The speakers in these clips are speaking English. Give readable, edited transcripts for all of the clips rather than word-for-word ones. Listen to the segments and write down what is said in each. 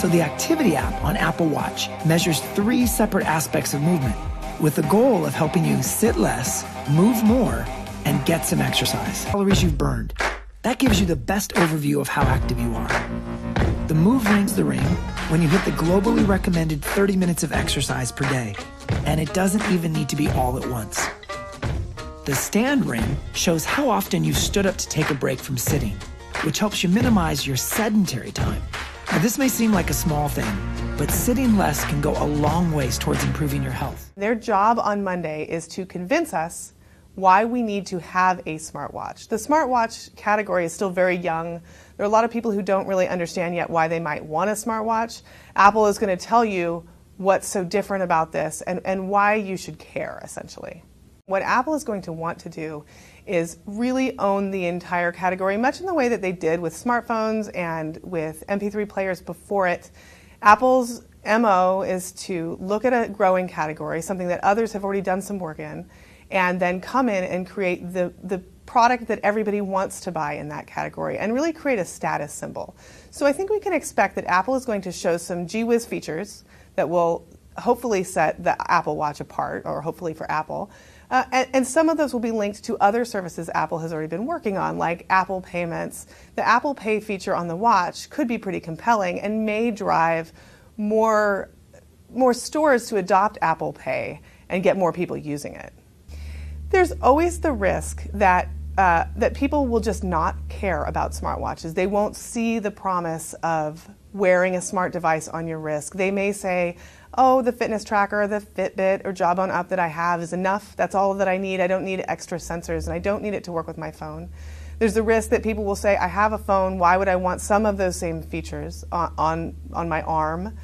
So the Activity app on Apple Watch measures 3 separate aspects of movement with the goal of helping you sit less, move more, and get some exercise. Calories you've burned. That gives you the best overview of how active you are. The Move rings the ring when you hit the globally recommended 30 minutes of exercise per day, and it doesn't even need to be all at once. The Stand ring shows how often you've stood up to take a break from sitting, which helps you minimize your sedentary time. Now, this may seem like a small thing, but sitting less can go a long ways towards improving your health. Their job on Monday is to convince us why we need to have a smartwatch. The smartwatch category is still very young. There are a lot of people who don't really understand yet why they might want a smartwatch. Apple is going to tell you what's so different about this and why you should care, essentially. What Apple is going to want to do is really own the entire category, much in the way that they did with smartphones and with MP3 players before it. Apple's MO is to look at a growing category, something that others have already done some work in, and then come in and create the product that everybody wants to buy in that category and really create a status symbol. So I think we can expect that Apple is going to show some gee whiz features that will hopefully set the Apple Watch apart, or hopefully for Apple. And some of those will be linked to other services Apple has already been working on, like Apple Payments. The Apple Pay feature on the watch could be pretty compelling and may drive more stores to adopt Apple Pay and get more people using it. There's always the risk that people will just not care about smartwatches. They won't see the promise of wearing a smart device on your wrist. They may say, oh, the fitness tracker, the Fitbit or Jawbone Up that I have is enough. That's all that I need. I don't need extra sensors, and I don't need it to work with my phone. There's the risk that people will say, I have a phone. Why would I want some of those same features on my arm?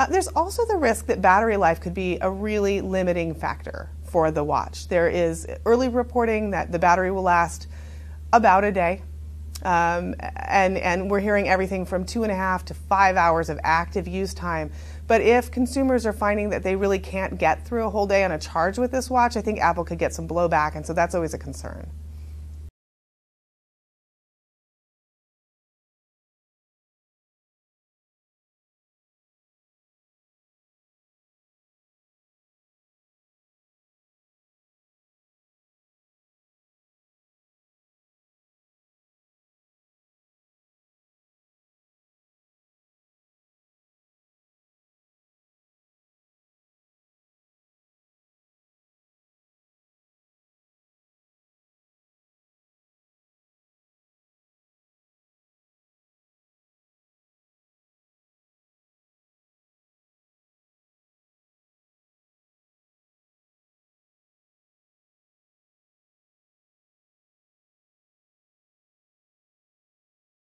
There's also the risk that battery life could be a really limiting factor for the watch. There is early reporting that the battery will last about a day. And we're hearing everything from 2.5 to 5 hours of active use time. But if consumers are finding that they really can't get through a whole day on a charge with this watch, I think Apple could get some blowback, and so that's always a concern.